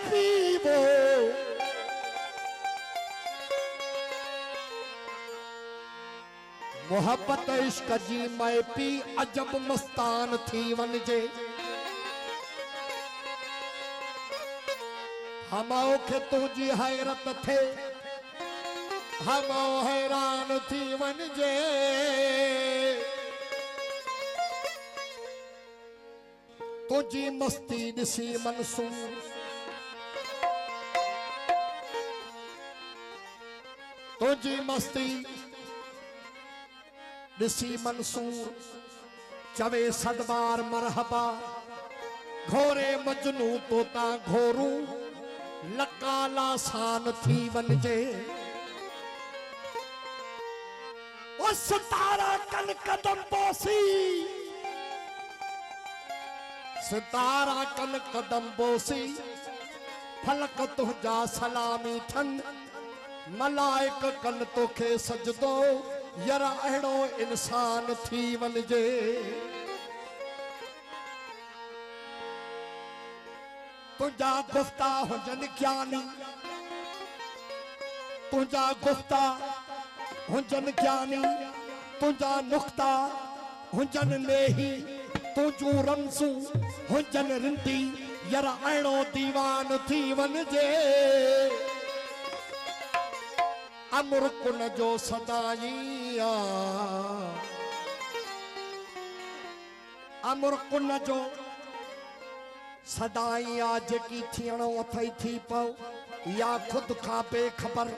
पीवो मोहब्बत इश्क जी मैं पी अजब मस्तान थी वनजे हमो के तुझी हैरत थे हमो हैरान थी वनजे तुझी मस्ती दिसी मंसूर तुझी मस्ती दिसी मंसूर चवे सदबार मरहबा घोरे मजनू तोता घोरू लकाला सान थी वनजे ओ सितारा कन कदम बोसी सितारा कन कदम बोसी फलक तुझा सलामी थन मलाइक कन तोखे सजदो यरा अहिड़ो इंसान थी वनजे तुझा गुफ्ता हुजन ज्ञानी तुझा गुफ्ता हुजन ज्ञानी तुझा नुख्ता हुजन नेही तुझू रमसू हुजन रिंदी यरा अहिड़ो दीवान थी वनजे अमुरकुन जो सदाईया अमुरकुन जो सदाईया जेकी थियणो अथई थी पौ या खुद खां बेखबर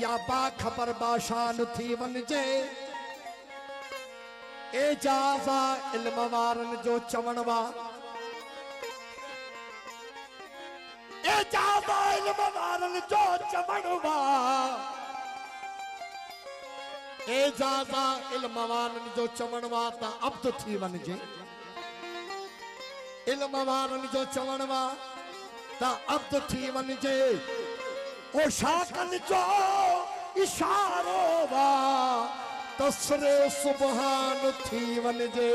या बाखबर बाशान थी वनजे एजाज़ा इल्म वारन जो चवणवा एजाज़ा इल्म वारन जो चवणवा एजाज़ा इल्म वारन जो चवणवा ता अब्द थी वनजे इल्म वारन जो चवणवा ता अब्द थी वनजे ओ शाकन जो इशारो वा तसरे सुबहान थी वनजे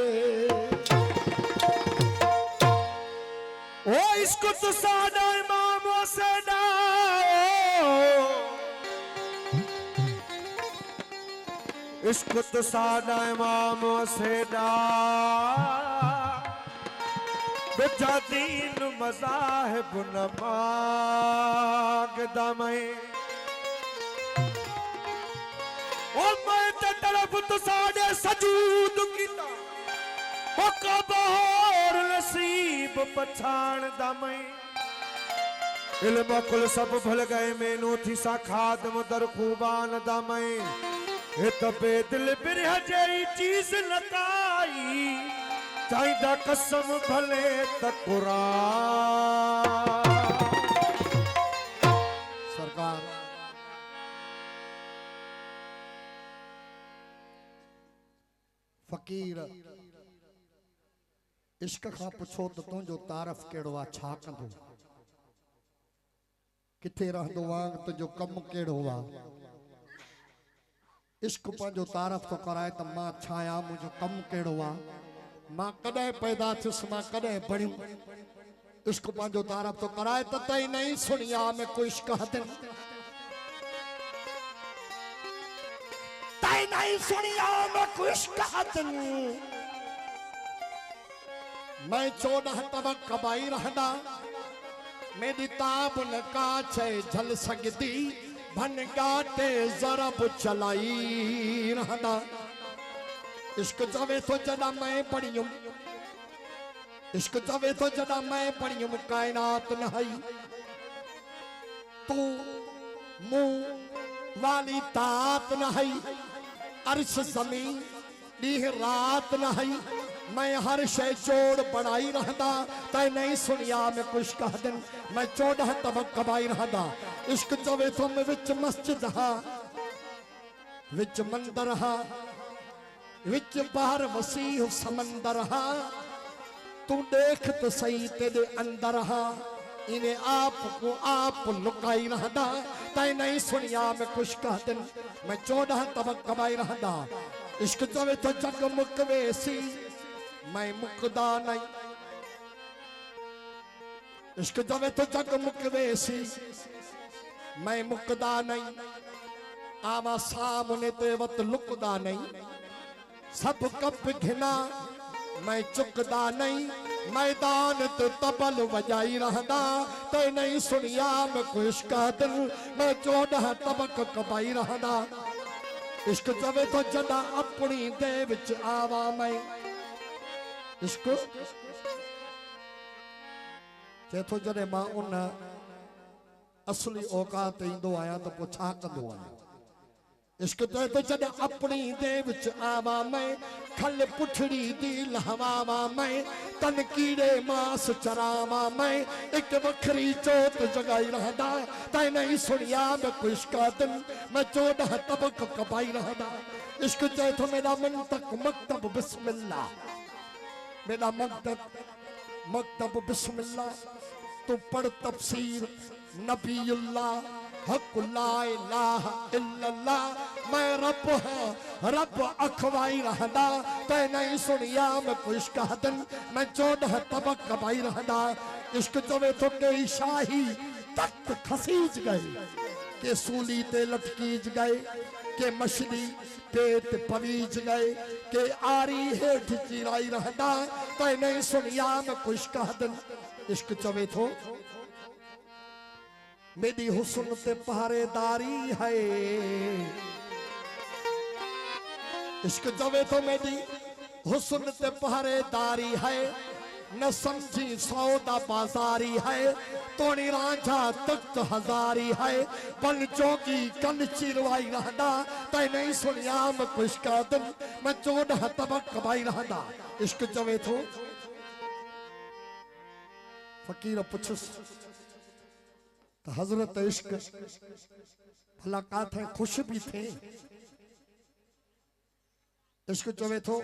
ओ इसको तो सादा इमाम वसदा इसको तो सादा इमाम वसदा बेजादीन मज़ाहिब नमाग दमे ओ मैं ते तरफ तो साडे सजूद कीता ओ कबूर नसीब पछाण दमे इल्म कुल सब भूल गए मैनू थी सा खादम दर खूबान दमे ए तबे दिल बिरह जई चीज लताई चाइदा कसम भले त कुरान सरकार फकीर इश्क खां पुछो त तुंहिंजो तारफ़ कहिड़ो आहे छा कंदो किथे रहंदो आहे तुंहिंजो कमु कहिड़ो आहे इश्क पंहिंजो तारफ़ थो कराए त मां छा आहियां मुंहिंजो कमु कहिड़ो आहे मां कॾहिं पैदा थियुसि मां कॾहिं बणियुमि इश्क पंहिंजो तारफ़ थो कराए त तई नहीं सुनिया में कोई इश्क हदन तई नहीं सुनिया में कोई इश्क हदन मैं 14 तब कबाई रहंदा मेरी ताब न काछे झल सगदी भन गाटे ज़रब चलाई रहंदा इश्क चवे तो जदा मैं पढ़ियुम इश्क चवे तो जदा मैं पढ़ियुम कायनात नहई तू मुंह वाली तात नहई अर्श ज़मीन डीह रात नहई मैं हर शय जोड़ बनाई रहंदा तै नहीं सुनिया में कुछ कह दिन मैं 14 तबक कबाई रहंदा इश्क चवे तो मैं विच मस्जिद हा विच मंदर हा विच बाहर वसीह समंदर हा तू देख तो सही तेरे अंदर हा इन्हें आप को आप लुकाई रहंदा तै नहीं सुनिया में कुछ कह दिन मैं 14 तबक कबाई रहंदा इश्क चवे तो जग मुकवेसी मैं मुकदा नहीं इश्क जवे तो जग मुकदे सी मैं मुकदा नहीं आवा सामने ते वत लुकदा नहीं सब कप घिना मैं चुकदा नहीं मैदान तो तबल वजाई रहंदा ते नहीं सुनिया मैं को इश्क दिल मैं 14 तबक कबाई रहंदा इश्क जवे तो जदा अपनी दे विच आवा मैं इश्क चेथो जडे मां उन असली औकात इंदो आया तो पुछा कंदो आया इश्क तो जद अपनी दे विच आवा मैं खल पुठड़ी दी लहवावा मैं तन कीड़े मास चरावा मैं एक वखरी चोट जगाई रहंदा तै नहीं सुनिया मैं इश्क दिन मैं 14 तबक कबाई रहंदा इश्क चए तो मेरा मन तक मकतब बिस्मिल्लाह मेरा मकतब बिस्मिल्लाह तू पढ़ तफसीर नबीउल्लाह हक ला इलाहा इल्लल्लाह मैं रब है रब अखवाई रहंदा ते नहीं सुनिया मैं को इश्क दिन मैं 14 तबक कबाई रहंदा इश्क चवे तो कई शाही तख्त खसीज गए के सूली ते लटकीज गए के मछली पेट पवीज गए के आरी हेठ चिराई रहंदा ते नहीं सुनिया मैं को इश्क दिन इश्क चवे तो मेरी हुस्न ते पहरेदारी है इश्क जवे तो मेरी हुस्न ते पहरेदारी है न समझी सौदा बाजारी है तोड़ी रांझा तख्त हजारी है बन चौकी कन चिरवाई रहंदा तै नहीं सुनिया मैं इश्क दिन मैं 14 तबक कबाई रहंदा इश्क जवे तो फकीर पुछस तो हजरत इश्क भला का थे खुश भी थे इश्क चवे तो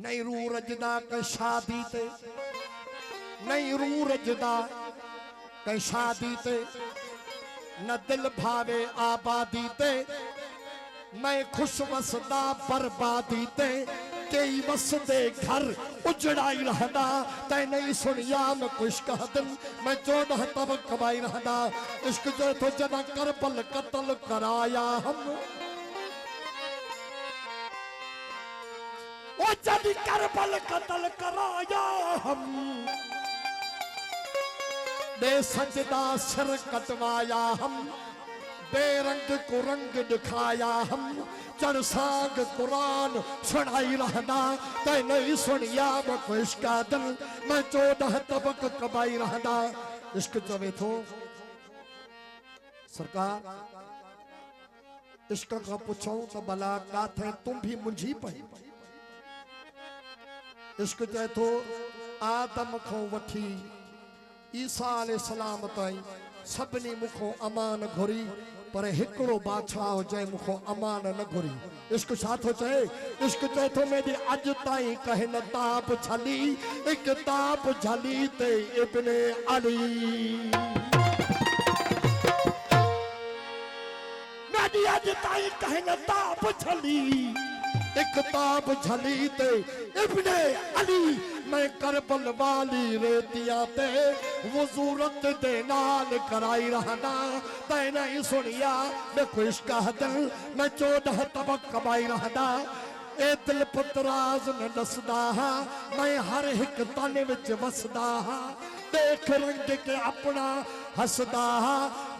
नहीं रू रजदा के शादी ते नहीं रू रजदा के शादी ते न दिल भावे आबादी ते मैं खुश वसदा बर्बादी ते कई वसदे घर उजड़ाई रहंदा तै नहीं सुनिया मैं इश्क दिन मैं 14 तबक कबाई रहंदा इश्क जो तो जना करबल कत्ल कराया हम ओ जब करबल कत्ल कराया हम दे सजदा सिर कटवाया हम बेरंग को रंग दिखाया हम चरसाग कुरान सुनाई रहना तै नहीं सुनिया मैं को इश्क दिल मैं 14 तबक कबाई रहना इश्क चवे तो सरकार इश्क का पूछो तो भला का थे तुम भी मुझी पई इश्क चए तो आदम को वठी ईसा अलैहिस्सलाम ताई सबनी मुखो अमान घुरी पर हिकड़ो बादशाह हो जाए मुखो अमान न घुरी इश्क साथ हो चाहे इश्क चाहे तो मेरी अज ताई कहे न ताप झली एक ताप झली ते इब्ने अली मेरी अज ताई कहे न ताप झली एक ताप झली ते इब्ने अली मैं करबल वाली रेतिया ते वजूरत दे नाल कराई रहना तै नहीं सुनिया मैं को इश्क दिल मैं 14 तबक कबाई रहना ए दिल पुतराज न दसदा मैं हर एक तन विच वसदा देख रंग के अपना हसदा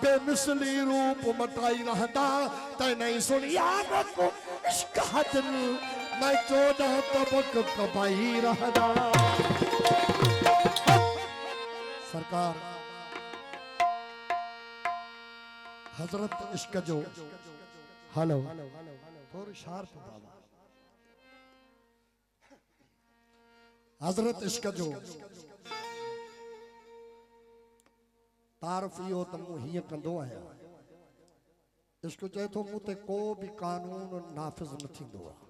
बेमिसली रूप मटाई रहना तै नहीं सुनिया मैं को इश्क दिल मैं 14 तबक कबाई रहना सरकार हजरत इश्क जो हेलो थोड़ी शार्प बाबा हजरत इश्क जो तारफ इहो त मूं हीअं कंदो आहियां इश्क चए थो मूं ते को बि कानून नाफ़िज़ न थींदो आहे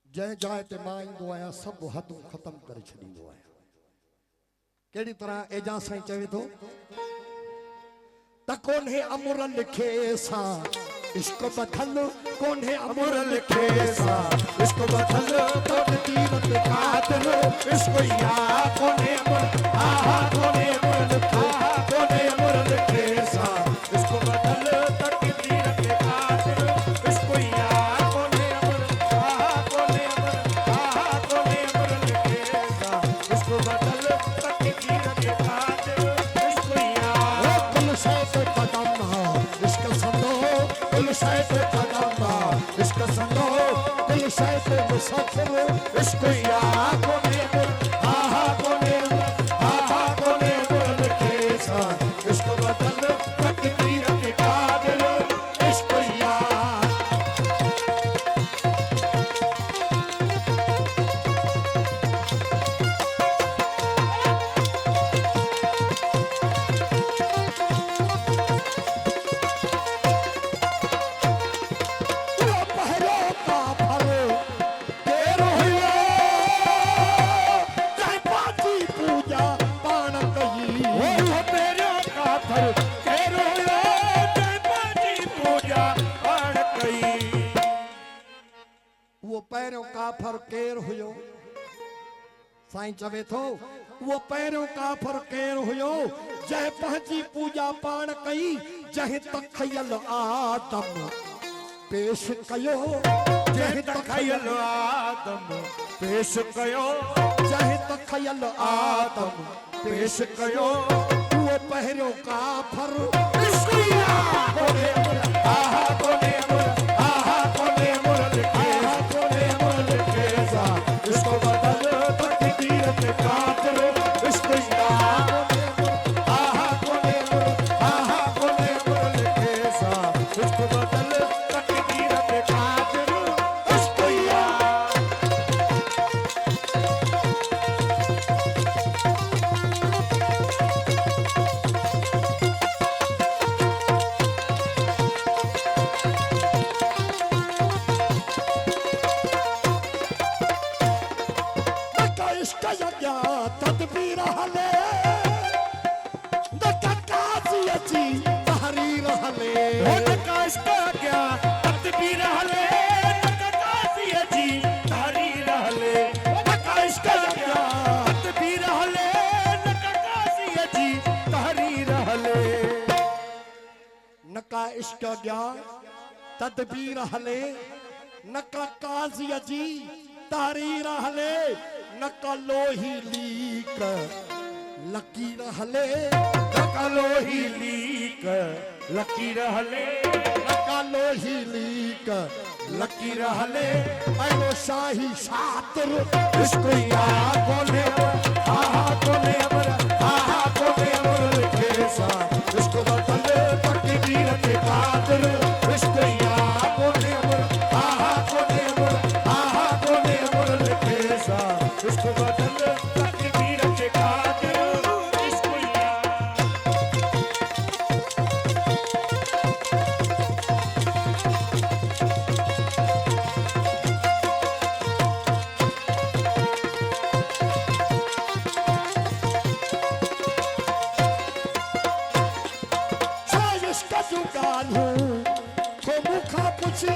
जै जाइ ते मां ईंदो आहियां सभु हदूं ख़त्म करे छॾींदो आहियां केड़ी तरह एजाज साईं चवे थो त कोन्हे अमर लिखे सा इसको बदल कोने अमर खेसा, इसको बदल तकदीर के कातिल, इसको या कोने अमर आहा कोने अमर आहा कोने अमर खेसा, इसको बदल तकदीर के कातिल, इसको या कोने अमर आहा कोने अमर आहा कोने अमर खेसा, इसको बदल तकदीर के कातिल, इसको या कुल शैतान कदम इसका संदो कुल शैतान कदम इसका संदो कुल शैतान मुसाफिर इसको या कोने आहा कोने आहा कोने बोल खेसा, इसको बदल तकदीर के कातिल, इसको या पैरों का फरकेर हुयो साईं चवे थो वो पैरों का फरकेर हुयो जह पहुंची पूजा पाण कई जह तखयल आदम पेश कयो जह तखयल आदम पेश कयो जह तखयल आदम पेश कयो वो पैरों का फर इसको या कोने आहा कोने आहा कोने मुरल इसको बदल तकदीर के कातिल, इसको या आहा कोने मुरल खेसा, इसको बदल तकदीर के कातिल, इसको या इसका यज्ञ तदबीर हले नका काजी तहरीर हले नका इसका यज्ञ तदबीर हले नका काजी तहरीर हले नका इसका यज्ञ तदबीर हले नका काजी तहरीर हले नका इसका यज्ञ तदबीर हले नका काजी तहरीर हले नका लोही लीक लकीर हले नका लोही लीक लकीर हले नका लोही लीक लकीर हले ऐनो शाही शातिर इसको या कोने आहा कोने अमर आहा कोने अमर खेसा, इसको बदल तकदीर के कातिल, इसको या कोने अमर आहा कोने अमर आहा कोने अमर खेसा, इसको बदल तकदीर के कातिल, इसको या इसका जुगालू को मुखा पुछी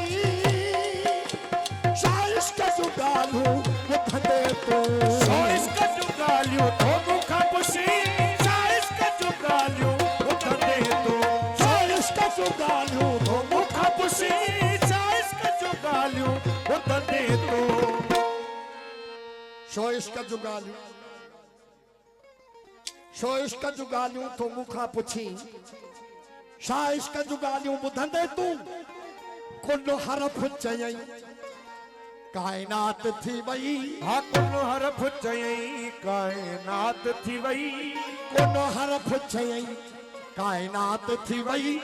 इसका जुगालू वो धंधे तो इसका जुगालू तो मुखा पुछी इसका जुगालू वो धंधे तो इसका जुगालू तो मुखा पुछी इसका जुगालू वो धंधे तो इसका जुगालू इसका जुगालू तो मुखा पुछी इसका जुगालू ॿुधंदे तूं कुल हरफ चयई कायनात थी वई हा कुल हरफ चयई कायनात थी वई कुल हरफ चयई कायनात थी वई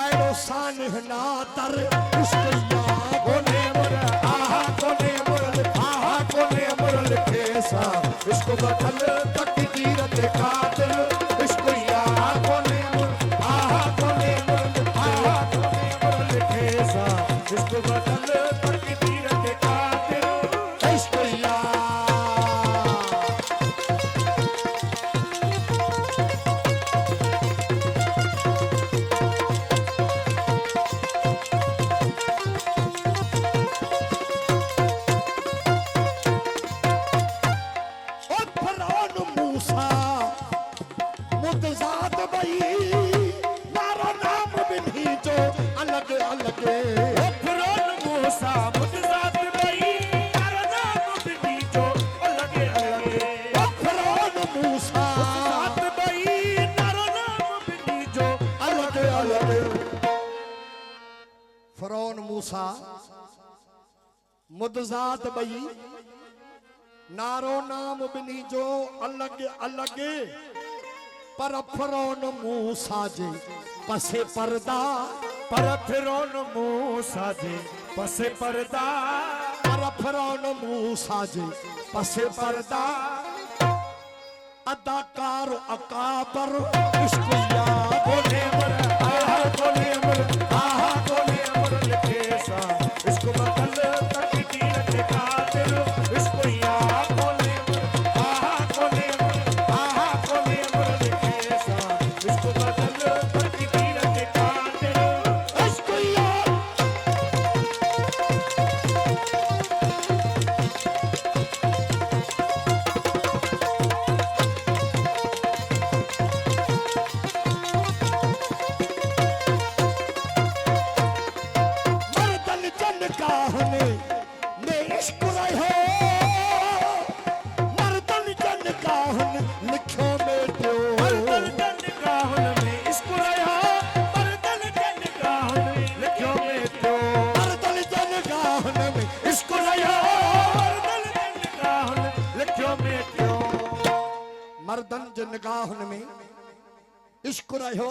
अहिड़ो सानिह नादर इश्क़ या कोने मुर आहा कोने मुरल आहा कोने मुरल खेसा, इसको बदल तकदीर के कातिल, इसको या कोने मुर आहा कोने मुरल आहा कोने मुरल खेसा, इसको बदल तकदीर के कातिल, इसको या मुतजात बई नारो नाम बिनी जो अलग अलग फिरौन मूसा मुतजात बई नारो नाम बिनी जो अलग अलग फिरौन मूसा मुतजात बई नारो नाम बिनी जो अलग अलग फिरौन मूसा मुतजात बई नारो नाम बिनी जो अलग अलग पर फिरौन मूसा जे पसे पर्दा पर फिरौन मूसा जे पसे पर्दा पर फिरौन मूसा जे पसे पर्दा अदाकार अकाबर इश्किया कोने मर आहा कोने मर आहा कोने मर लिखे सा इसको बदल तकदीर के कातिल इसको या कोने मर आहा कोने मर आहा कोने मर लिखे सा इसको बदल तकदीर के कातिल इश्किया मर्दन जन काहने में इश्क रहो मर्दन जन काहन लिखो में दो मर्दन जन काहन में इसको रहा मर्दन जन काहन लिखो में तो मर्दन जन काहन में इसको रहा मर्दन जन काहन लिखो में तो मर्दन जन काहन में इश्क रहो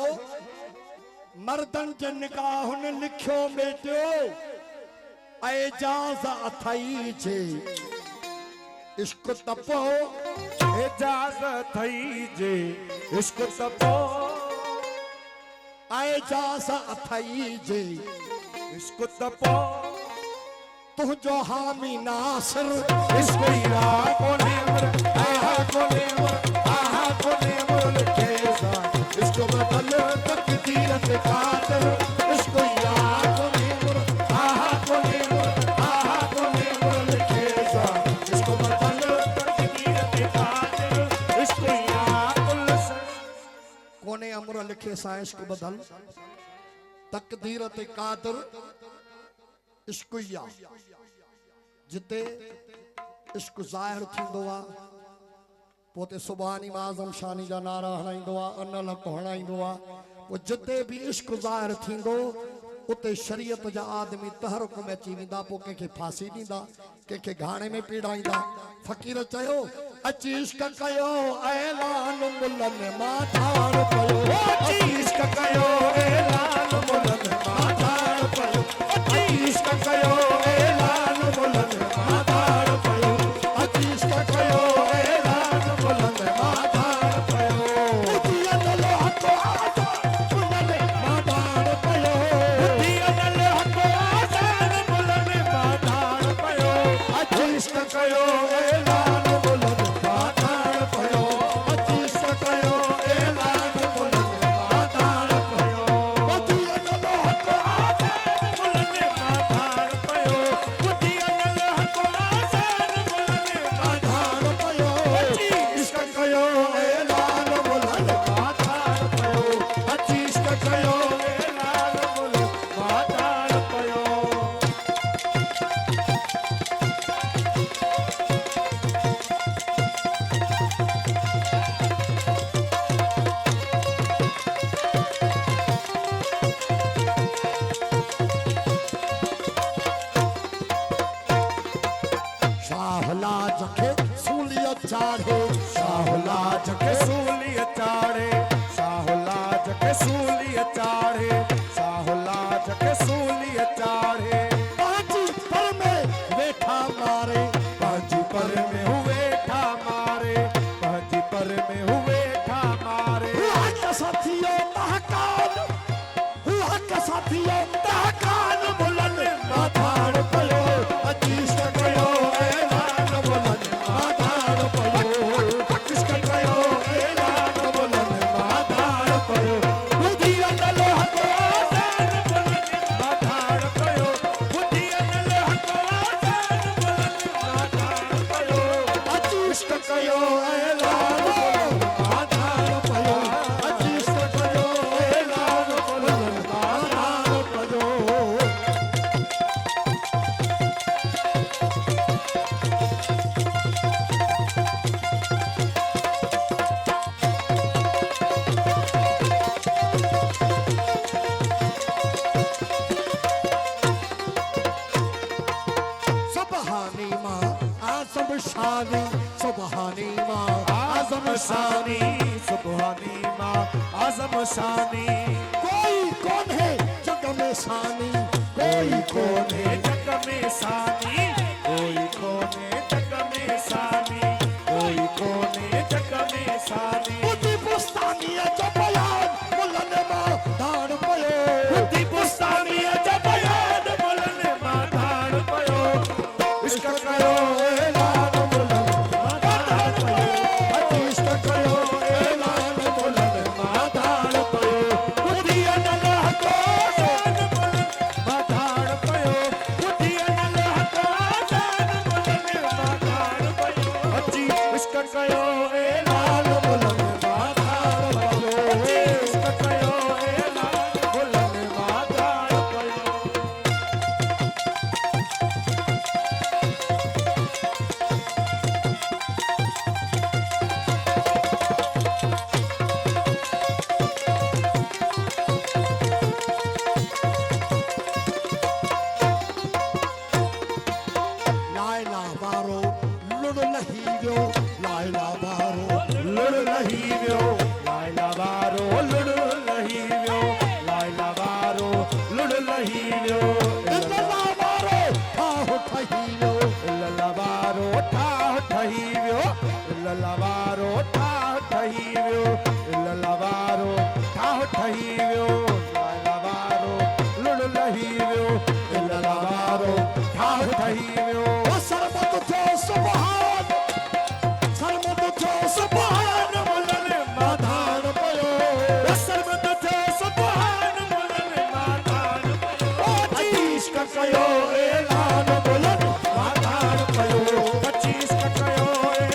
मर्दन जन काहन लिखो बेटियो एजाज अथई जे इश्क तपो इजाजत थई जे इसको तपो एजाज अथई जे इसको तपो तुझो हामी नासिर इसको या कोने मर आहा कोने मर आहा कोने मर लिखे सा इसको बदल तकदीर के कातिल इसको या कोने मर आहा कोने मर आहा कोने मर लिखे सा इसको बदल तकदीर के कातिल इसको या कुल कोने अमर लिखे सा इश्क बदल तकदीर ते कादिर इश्किया जिते इश्क ज़ाहिर थींदो आहे पोते सुभानी आज़म शानी जा नारा हणाईंदो आहे अनल हणाईंदो आहे पोइ जिते बि इश्क ज़ाहिर थींदो उते शरीयत जा आदमी तहरुक में अची वेंदा पोइ कंहिंखे फांसी ॾींदा कंहिंखे घाणे में पीड़ाईंदा फ़क़ीर चयो अची इश्क कयो ऐलान मुलनि मां ठाण कयो अची इश्क कयो ऐलान मुलनि मां ठाण कयो अची इश्क कयो ऐलान मुलनि मां ठाण कयो अची इश्क कयो ऐलान मुलनि मां ठाण कयो बुधियन हक़ आज़ाद मुलनि मां ठाण कयो बुधियन हक़ आज़ाद मुलनि मां ठाण कयो अची इश्क कयो ऐलान मुलनि मां ठाण कयो अची इश्क कयो ऐलान मुलनि मां ठाण कयो बुधियन हक़ आज़ाद मुलनि मां ठाण कयो बुधियन हक़ आज़ाद मुलनि मां ठाण कयो अची इश्क कयो ऐलान मुलनि मां ठाण कयो अची इश्क कयो ऐलान मुलनि मां ठाण कयो शाहलाज खे सूलियत चाढ़े शाहलाज के सूलिय चाढ़े शाहलाज के सूलिय चाढ़े शाहलाज के सूलिय चाढ़े पांची पर में वेठा मारे पाजी पर में हुए ठा मारे पाजी पर में हुए ठा मारे हुआ के साथियों महकान हुआ के साथियों कान बुलंद माथाड़ पयो अची इश्क कयो ऐलान बुलंद माथाड़ पयो इश्क कयो ऐलान बुलंद माथाड़ पयो बुधी शानी सुबहानी माँ आजम शानी कोई कौन है जग में शानी, कोई कौन है जग में शानी कोई कौन है जग में शानी कोई कौन है जग में शानी बुद्धि पुस्तानी है जो बयान मुलन मां धाड़ पयो, बुद्धि पुस्तानी है जब याद बोलन माँ धाड़ पयो इश्क कयो ऐलान बोलन माँ धाड़ पयो इश्क कयो ऐलान बोलन माँ धाड़ पयो बुद्धि अनलह को जान बोलन माँ धाड़ पयो बुद्धि अनलह को जान बोलन माँ धाड़ पयो अची इश्क कयो ऐलान बोलन माँ धाड़ पयो इश्क कयो ऐलान बोलन माँ धाड़ पयो लायला बारो लुड़ लही गयो, लायला बारो लुड़ लही व्यो लायला बारो लुड़ लही व्यो लायला बारो लुड़ लही व्यो इल्ला बारो ठाह ठही गयो, लला बारो ठाह ठही व्यो लला बारो ठाह ठही व्यो लला बारो ठाह ठही व्यो लायला बारो लुड़ लही व्यो लला बारो ठाह ठही व्यो ओ सरमत जो सुभान, सरमत जो सुभान बोलन माँ धाड़ पयो सरमत थे सुभान बोलन माँ धाड़ पयो पच्चीस का कयो ऐलान बोलन माँ धाड़ पयो पच्चीस का कयो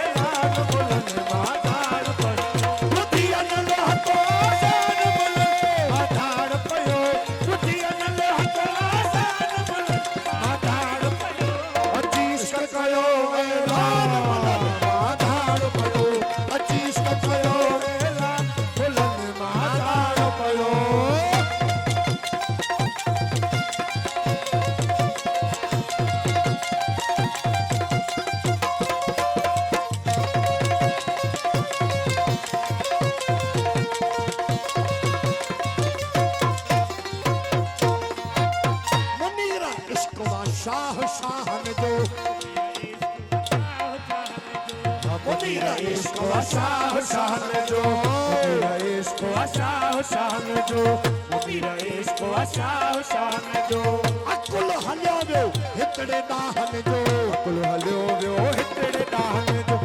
ऐलान बोलन माँ धाड़ पयो बुद्धि अनलह को जान बोलन माँ धाड़ पयो बुद्धि अनलह को जान बोलन माँ धाड़ पयो पच्चीस का कयो ऐलान बोलन माँ धाड़ पयो पच्चीस का कयो ऐलान बोलन माँ धाड़ पयो मुनीरा इश्क वा शाह शाहन जो, मुनीरा इश्क वा शाह शाहन जो मुनीरा इश्क वा शाह शाहन जो मुनीरा इश्क वा शाह शाहन जो अकुल हलियो वियो हिकड़े दाहन जो, कुल हलियो वियो हिकड़े डाहन जो